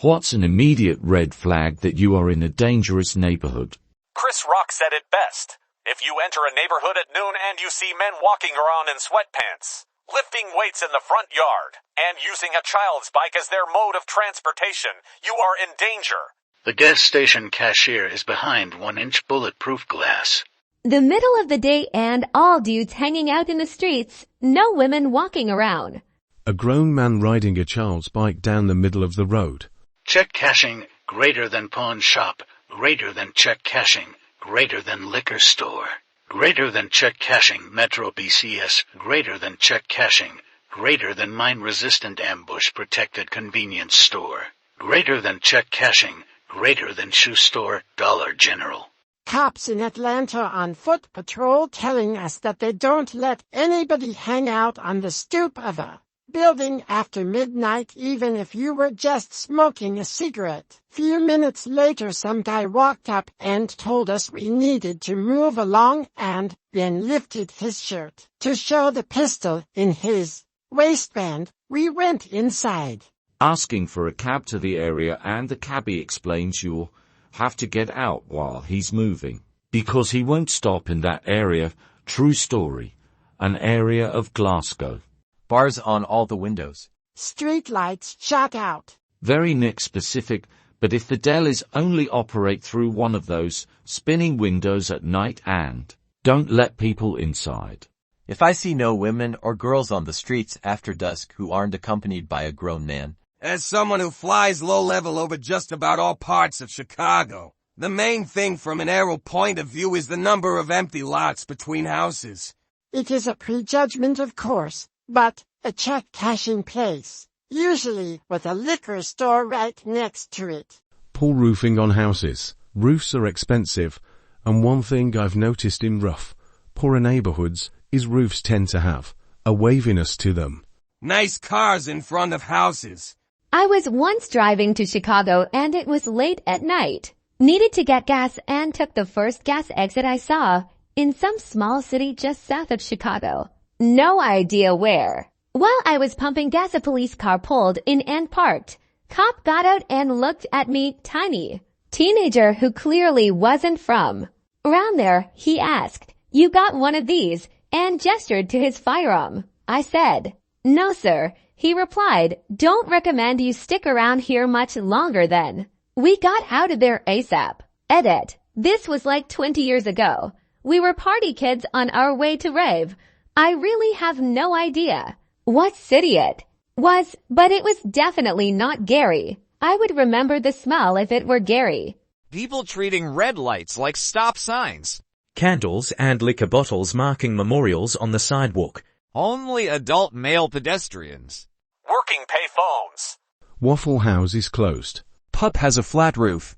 What's an immediate red flag that you are in a dangerous neighborhood? Chris Rock said it best. If you enter a neighborhood at noon and you see men walking around in sweatpants, lifting weights in the front yard, and using a child's bike as their mode of transportation, you are in danger. The gas station cashier is behind 1-inch bulletproof glass. The middle of the day and all dudes hanging out in the streets, no women walking around. A grown man riding a child's bike down the middle of the road. Check cashing greater than pawn shop, greater than check cashing, greater than liquor store, greater than check cashing Metro PCS, greater than check cashing, greater than mine-resistant ambush protected convenience store, greater than check cashing, greater than shoe store, Dollar General. Cops in Atlanta on foot patrol telling us that they don't let anybody hang out on the stoop of a building after midnight even if you were just smoking a cigarette. Few minutes later some guy walked up and told us we needed to move along and then lifted his shirt to show the pistol in his waistband. We went inside. Asking for a cab to the area and the cabbie explains you'll have to get out while he's moving, because he won't stop in that area. True story. An area of Glasgow. Bars on all the windows. Street lights shut out. Very Nick specific, but if the delis only operate through one of those spinning windows at night and don't let people inside. If I see no women or girls on the streets after dusk who aren't accompanied by a grown man. As someone who flies low level over just about all parts of Chicago, the main thing from an aero point of view is the number of empty lots between houses. It is a prejudgment, of course, but a check cashing place, usually with a liquor store right next to it. Poor roofing on houses. Roofs are expensive, and one thing I've noticed in rough, poorer neighborhoods is roofs tend to have a waviness to them. Nice cars in front of houses. I was once driving to Chicago and it was late at night. Needed to get gas and took the first gas exit I saw in some small city just south of Chicago. No idea where. While I was pumping gas, a police car pulled in and parked. Cop got out and looked at me, tiny teenager who clearly wasn't from around there. He asked, "You got one of these?" and gestured to his firearm. I said, "No, sir." He replied, "Don't recommend you stick around here much longer then." We got out of there ASAP. Edit. This was like 20 years ago. We were party kids on our way to rave. I really have no idea what city it was, but it was definitely not Gary. I would remember the smell if it were Gary. People treating red lights like stop signs. Candles and liquor bottles marking memorials on the sidewalk. Only adult male pedestrians. Working pay phones. Waffle House is closed. Pub has a flat roof.